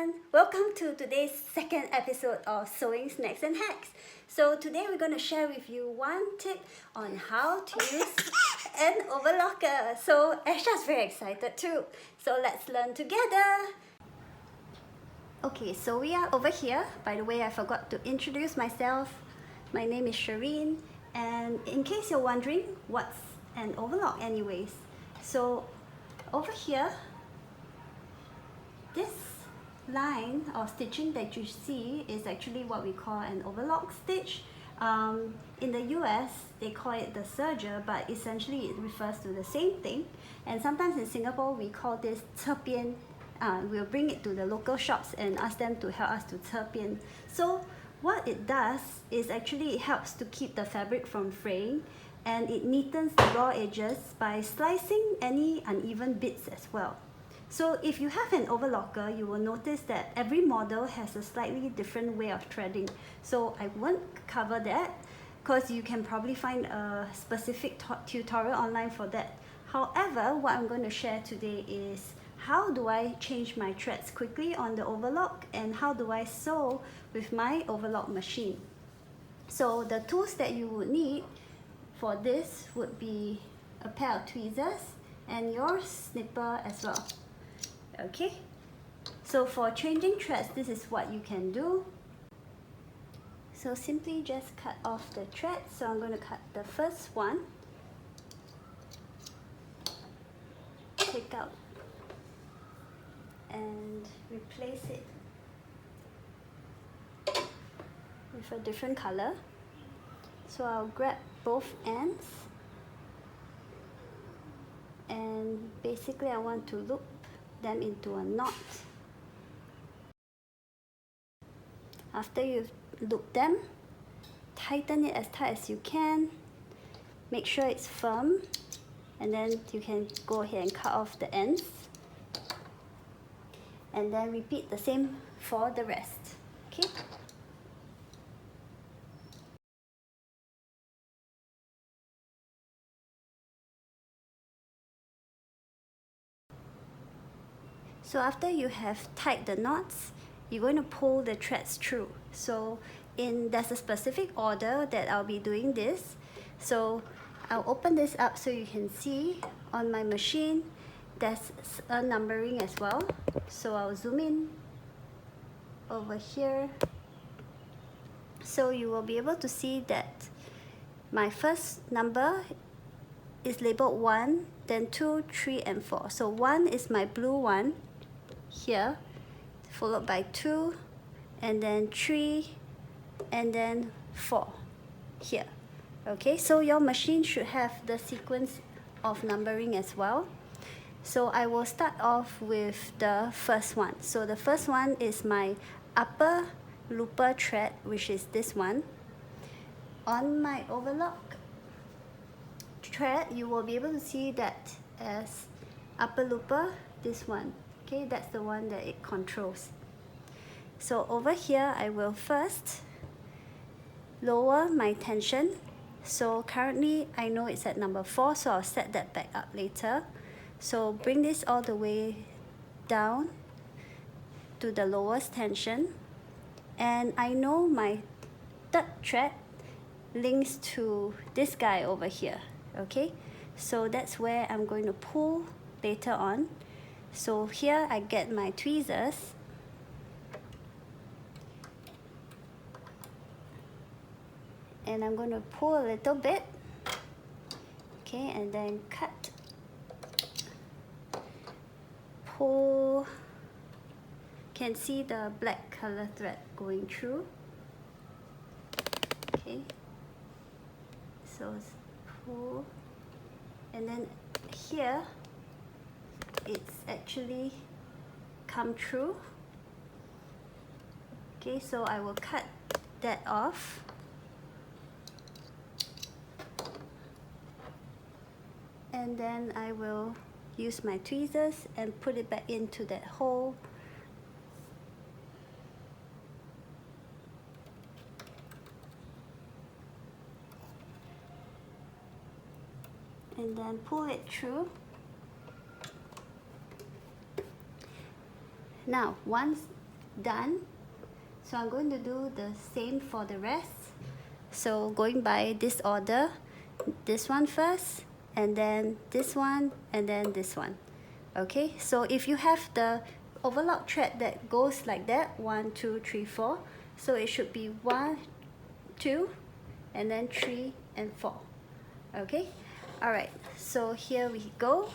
everyone! Welcome to today's second episode of Sewing Snacks and Hacks. So today we're going to share with you one tip on how to use an overlocker. So Asha's very excited too. So let's learn together. Okay, so we are over here. By the way, I forgot to introduce myself. My name is Shareen, and in case you're wondering what's an overlock anyways. So over here, this line of stitching that you see is actually what we call an overlock stitch. In the US, they call it the serger, but essentially it refers to the same thing. And sometimes in Singapore, we call this 侧边. We'll bring it to the local shops and ask them to help us to 侧边. So what it does is actually it helps to keep the fabric from fraying, and it neatens the raw edges by slicing any uneven bits as well. So if you have an overlocker, you will notice that every model has a slightly different way of threading. So I won't cover that because you can probably find a specific tutorial online for that. However, what I'm going to share today is how do I change my threads quickly on the overlock and how do I sew with my overlock machine. So the tools that you would need for this would be a pair of tweezers and your snipper as well. Okay, so for changing threads, this is what you can do. So simply just cut off the thread. So I'm going to cut the first one, take out and replace it with a different color. So I'll grab both ends and basically I want to loop them into a knot. After you've looped them, tighten it as tight as you can. Make sure it's firm, and then you can go ahead and cut off the ends. And then repeat the same for the rest. Okay? So after you have tied the knots, you're going to pull the threads through. So there's a specific order that I'll be doing this. So I'll open this up so you can see on my machine there's a numbering as well. So I'll zoom in over here. So you will be able to see that my first number is labeled 1, then 2, 3, and 4. So 1 is my blue one here, followed by 2, and then 3, and then 4 here. Okay, so your machine should have the sequence of numbering as well. So I will start off with the first one. So the first one is my upper looper thread, which is this one. On my overlock thread, you will be able to see that as upper looper, this one. Okay, that's the one that it controls. So over here, I will first lower my tension. So currently, I know it's at number 4, so I'll set that back up later. So bring this all the way down to the lowest tension. And I know my third thread links to this guy over here. Okay, so that's where I'm going to pull later on. So here I get my tweezers and I'm going to pull a little bit, okay, and then cut, pull. Can see the black color thread going through. Okay, so pull, and then here it's actually come through. Okay, so I will cut that off. And then I will use my tweezers and put it back into that hole. And then pull it through. Now, once done. So I'm going to do the same for the rest. So going by this order, this one first, and then this one, and then this one. Okay, so if you have the overlock thread that goes like that, 1, 2, 3, 4, so it should be 1, 2, and then 3 and 4. Okay, all right, so here we go.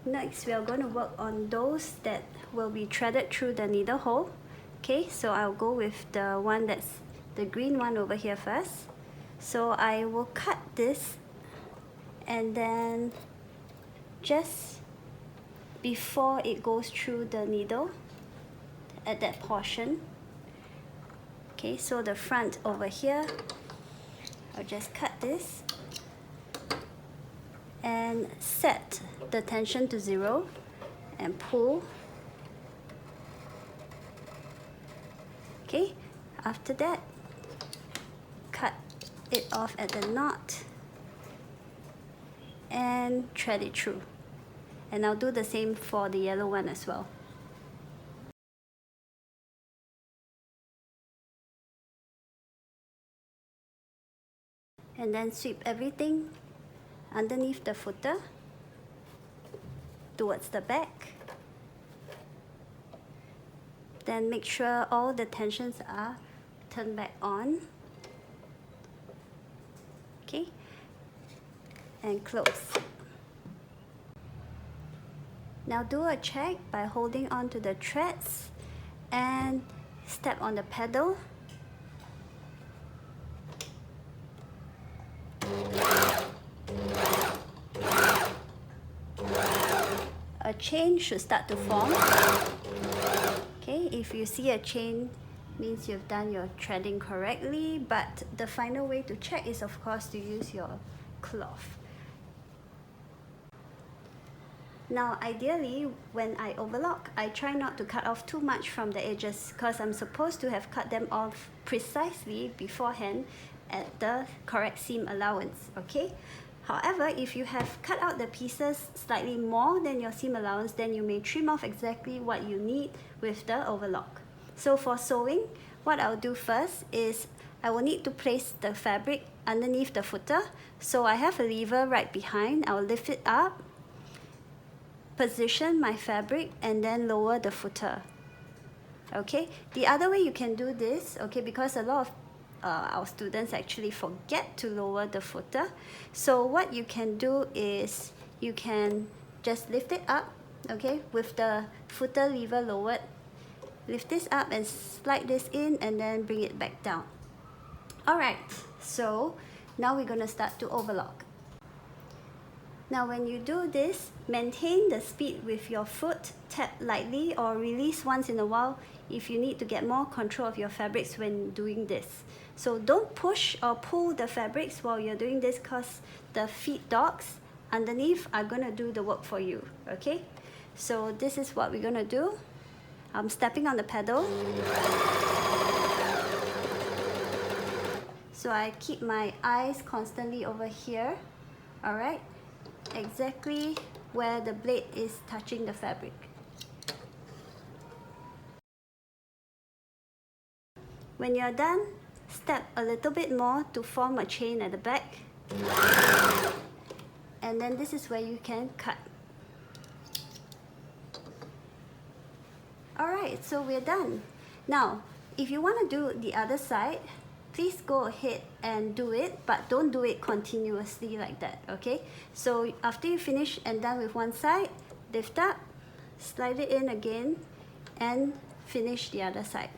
Next, we are going to work on those that will be threaded through the needle hole. Okay, so I'll go with the one that's the green one over here first. So I will cut this, and then just before it goes through the needle at that portion. Okay, so the front over here, I'll just cut this and set the tension to 0 and pull. Okay, after that, cut it off at the knot and thread it through. And I'll do the same for the yellow one as well. And then sweep everything underneath the footer towards the back. Then make sure all the tensions are turned back on. Okay, and close. Now do a check by holding on to the threads and step on the pedal. A chain should start to form. Okay, if you see a chain, means you've done your threading correctly, but the final way to check is of course to use your cloth. Now ideally, when I overlock, I try not to cut off too much from the edges because I'm supposed to have cut them off precisely beforehand at the correct seam allowance, okay? However, if you have cut out the pieces slightly more than your seam allowance, then you may trim off exactly what you need with the overlock. So for sewing, what I'll do first is I will need to place the fabric underneath the footer. So I have a lever right behind. I'll lift it up, position my fabric, and then lower the footer. Okay, the other way you can do this, okay, because a lot of our students actually forget to lower the footer. So what you can do is you can just lift it up, okay, with the footer lever lowered. Lift this up and slide this in and then bring it back down. Alright, so now we're going to start to overlock. Now when you do this, maintain the speed with your foot, tap lightly or release once in a while if you need to get more control of your fabrics when doing this. So don't push or pull the fabrics while you're doing this because the feed dogs underneath are going to do the work for you, okay? So this is what we're going to do. I'm stepping on the pedal. So I keep my eyes constantly over here, alright? Exactly where the blade is touching the fabric. When you're done, step a little bit more to form a chain at the back. And then this is where you can cut. Alright, so we're done. Now, if you want to do the other side, please go ahead and do it, but don't do it continuously like that, okay? So after you finish and done with one side, lift up, slide it in again, and finish the other side.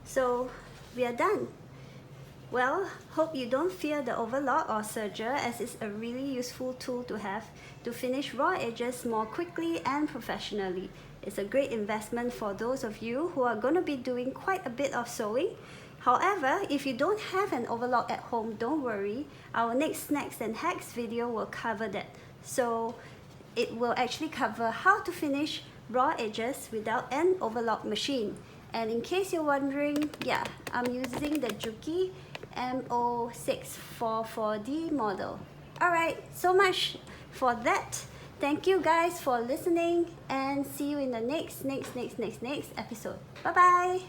So we are done. Well, hope you don't fear the overlock or serger, as it's a really useful tool to have to finish raw edges more quickly and professionally. It's a great investment for those of you who are going to be doing quite a bit of sewing. However, if you don't have an overlock at home, don't worry. Our next snacks and hacks video will cover that. So it will actually cover how to finish raw edges without an overlock machine. And in case you're wondering, yeah, I'm using the Juki MO644D model. Alright, so much for that. Thank you guys for listening, and see you in the next episode. Bye bye.